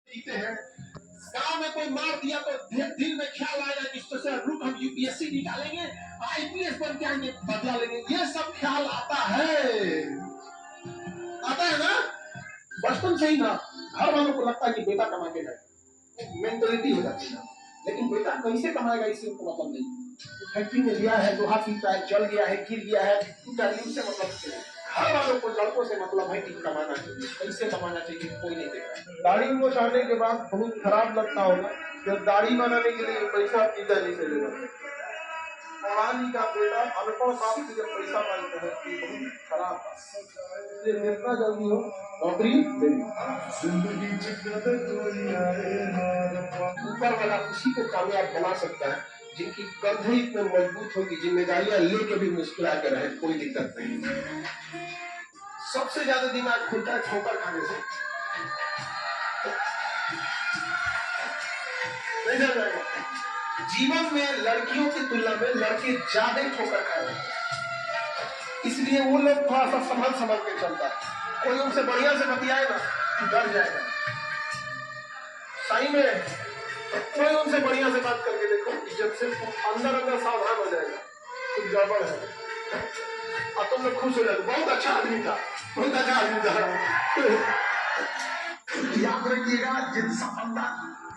जीते हैं। गांव में कोई मार दिया तो दिल में ख्याल आएगा कि इससे रुक हम यूपीएससी निकालेंगे, आईपीएस बन के आएंगे, बदला लेंगे। ये सब ख्याल आता है ना बचपन से ही ना। घर वालों को लगता है कि बेटा कमा के जाए, मेंटेलिटी हो जाती है। लेकिन बेटा कैसे कमाएगा इससे उनको मतलब नहीं। फैक्ट्री में गया है, लोहा पीटा है, जल गया है, गिर गया है, उससे मतलब नहीं। घर वालों को लड़कों से मतलब है कि कमाना चाहिए, कैसे कमाना चाहिए कोई नहीं देख रहा है। दाढ़ी को चाहने के बाद बहुत खराब लगता होगा जब दाढ़ी बनाने के लिए पैसा पिताजी से लेना। पढ़ानी का बेटा अनपढ़ बाप से जब पैसा मांगता है तो बहुत खराब बात। जितना जल्दी हो नौकरी ऊपर वाला उसी को कामयाब बना सकता है जिनकी कंधे इतने मजबूत होगी, जिम्मेदारियां लेके भी मुस्कुरा कर रहे, कोई दिक्कत नहीं। सबसे ज्यादा दिमाग खुलता है ठोकर खाने से। नहीं जाएगा। जीवन में लड़कियों की तुलना में लड़के ज्यादा ठोकर खा रहे हैं, इसलिए वो लोग थोड़ा सा समझ के चलता है। कोई उनसे बढ़िया से बतियाएगा डर जाएगा। सही में कोई उनसे बढ़िया से बात करके देखो, इज्जत से अंदर सावधान हो जाएगा कुछ गड़बड़ है और तुम लोग खुश हो जाओगे। बहुत अच्छा आदमी था, बहुत अच्छा आदमी था। याद रखिएगा, जिन सफलता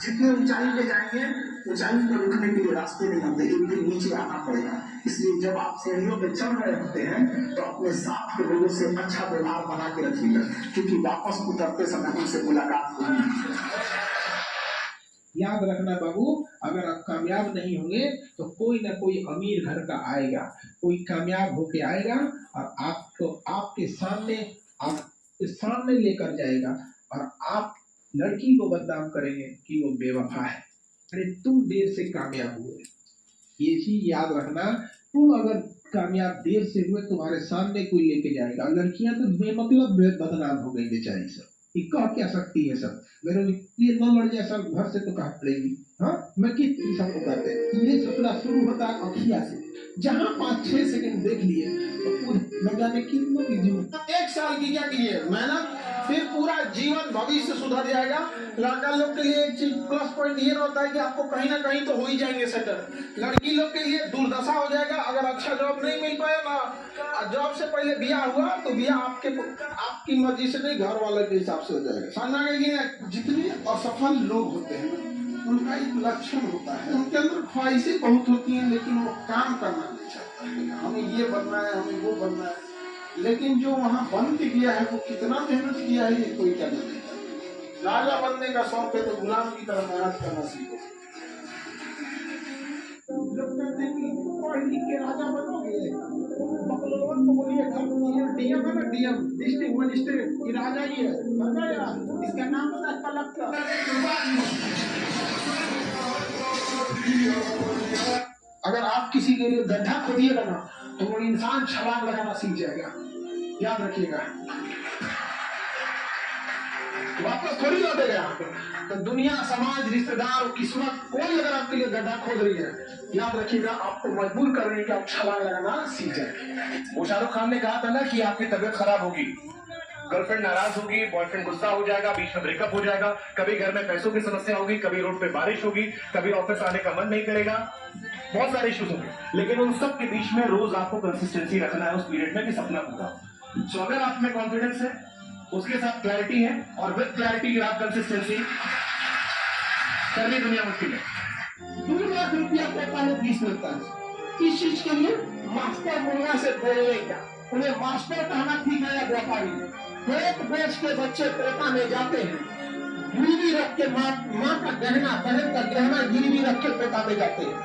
जितने ऊंचाई पे जाएंगे, ऊंचाई पर उठने के लिए रास्ते नहीं आते, एक दिन नीचे आना पड़ेगा। इसलिए जब आप सीढ़ियों पे चढ़ रहे होते हैं तो अपने साथ के लोगों से अच्छा व्यवहार बना के रखिएगा, क्योंकि वापस उतरते समय उनसे मुलाकात होगी। याद रखना बाबू, अगर आप कामयाब नहीं होंगे तो कोई ना कोई अमीर घर का आएगा, कोई कामयाब होके आएगा और आपको आपके सामने लेकर जाएगा और आप लड़की को बदनाम करेंगे कि वो बेवफा है। अरे तुम देर से कामयाब हुए, ये चीज याद रखना। तुम अगर कामयाब देर से हुए, तुम्हारे सामने कोई लेके जाएगा। लड़कियां तो बेमतलब बदनाम हो गई बेचारी सब, ये कह क्या सकती है सब, मेरे ये न लड़ जाए सब घर से तो कहा पड़ेगी। हाँ, मैं किस सबको कहते हैं, ये सपना शुरू होता है अखिया से। जहाँ 5-6 सेकंड देख लिए तो न जाने कितनों की जीवन, 1 साल की क्या की है मेहनत, फिर पूरा जीवन भविष्य सुधर जाएगा। लड़का लोग के लिए एक चीज प्लस पॉइंट ये होता है कि आपको कहीं ना कहीं तो हो ही जाएंगे सेटल। लड़की लोग के लिए दुर्दशा हो जाएगा अगर अच्छा जॉब नहीं मिल पाया ना। जॉब से पहले ब्याह हुआ तो ब्याह आपकी मर्जी से नहीं, घर वाले के हिसाब से हो जाएगा। सामना के जितने असफल लोग होते हैं उनका एक लक्षण होता है, उनके अंदर ख्वाहिशें बहुत होती हैं लेकिन वो काम करना नहीं चाहता है। हमें ये बनना है, हमें वो बनना है, लेकिन जो वहाँ बन के गया है वो कितना मेहनत किया है ये कोई करना नहीं चाहता। राजा बनने का शौक है तो गुलाम की तरह मेहनत करना सीखो। लोग कहते हैं कि पढ़ लिख के राजा बनोगे, बकलोवन को बोलिए घर डीएम है ना, डीएम डिस्ट्रिक्ट मजिस्ट्रेट, ये राजा ही है, राजा यार इसका नाम पता है कलेक्टर। अगर आप किसी के लिए गड्ढा खोदिएगा ना तो वो इंसान छलांग लगाना सीख जाएगा, याद रखिएगा। वापस थोड़ी लौटेगा यहाँ पे। तो दुनिया, समाज, रिश्तेदार, किस्मत, कोई अगर आपके लिए गड्ढा खोद रही है, याद रखिएगा आपको मजबूर कर रही है कि आप छलांग लगाना सीख जाए। वो शाहरुख खान ने कहा था ना कि आपकी तबीयत खराब होगी, गर्लफ्रेंड नाराज होगी, बॉयफ्रेंड गुस्सा हो जाएगा, बीच में ब्रेकअप हो जाएगा, कभी घर में पैसों की समस्या होगी, कभी रोड पे बारिश होगी, कभी ऑफिस आने का मन नहीं करेगा, बहुत सारे इश्यूज होंगे। लेकिन उन सब के बीच में रोज आपको कंसिस्टेंसी रखना है उस पीरियड में कि सपना पूरा हो। सो अगर आप में कॉन्फिडेंस है, उसके साथ क्लैरिटी है और विद क्लैरिटी आप कंसिस्टेंसी करनी दुनिया मुश्किल है। 2 लाख रुपया पेपर में फीस मिलता है, इस चीज के लिए मास्टर मुन्ना से बोलने का। उन्हें मास्टर कहना ठीक है या व्यापारी। पेट बेच के बच्चे कोटा में जाते हैं, गिरवी रख के माँ का गहना, बहन का गहना गिरवी रख के कोटा में जाते हैं।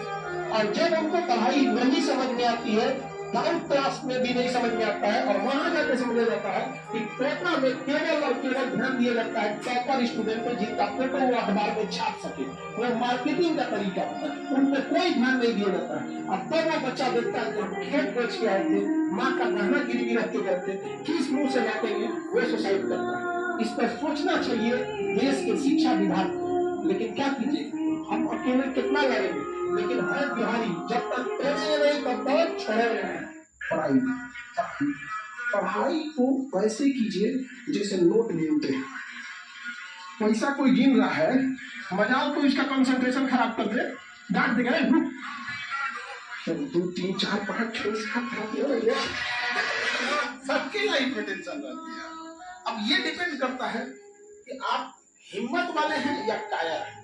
और जब उनको पढ़ाई नहीं समझ में आती है, 9th क्लास में भी नहीं समझ में आता है, और वहां जाकर समझा जाता है कि कोटा में केवल और केवल ध्यान दिया जाता है टॉपर स्टूडेंट पे, जिनका फोटो वो अखबार में छाप सके। वो मार्केटिंग का तरीका होता है, उन पर कोई ध्यान नहीं दिया जाता है। अब तब वो बच्चा देखता है कि खेत बेच के आए थे, माँ का गहना गिरवी रख के गए थे, किस मुंह से लौटेंगे, वो सुसाइड करता है। इस पर सोचना चाहिए देश के शिक्षा विभाग को। लेकिन क्या कीजिए, हम अकेले कितना लड़ेंगे, लेकिन हर बिहारी जब तक पैसे नहीं तब तक छोड़े नहीं। पढ़ाई को वैसे कीजिए जैसे नोट मिलते हैं। पैसा कोई गिन रहा है, मजाल तो इसका कंसंट्रेशन खराब कर दे, डांट देगा। रुक, 2 3 4 5 6 7 सबकी लाइफ में टेंशन रहती है। अब ये डिपेंड करता है कि आप हिम्मत वाले हैं या कायर हैं।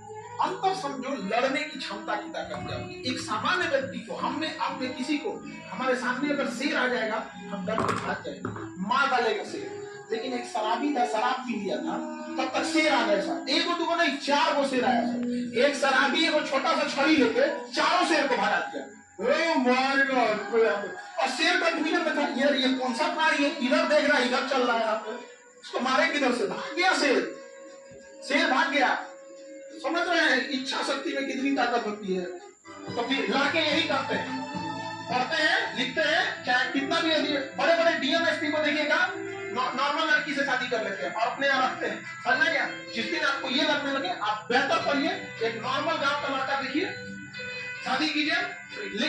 अंतर समझो, लड़ने की क्षमता की ताकत क्या होगी। एक सामान्य व्यक्ति को, हम में आप में किसी को, हमारे सामने अगर शेर आ जाएगा हम डर के भाग जाएंगे, मार डालेगा शेर। लेकिन एक शराबी था, शराब पी लिया था, तब तक शेर आ गया सर, एक दो नहीं 4 गो शेर आया सर। एक शराबी एगो छोटा सा छड़ी लेके 4 शेर को भगा दिया। Oh my God! और शेर कंफ्यूजन में था, यार ये कौन सा प्राणी है, इधर देख रहा है इधर चल रहा है, आप उसको मारे किधर से? भाग गया शेर भाग गया। समझ रहे हैं इच्छा शक्ति में कितनी ताकत होती है। तो फिर लड़के यही करते हैं, पढ़ते हैं, लिखते हैं, चाहे कितना भी बड़े बड़े डीएमएसपी को देखिएगा, नॉर्मल लड़की से शादी कर लेते हैं और अपने यहाँ रखते हैं। समझ गया? जिस दिन आपको ये लगने लगे, आप बेहतर पढ़िए, एक नॉर्मल गांव का लड़का देखिए, शादी कीजिए।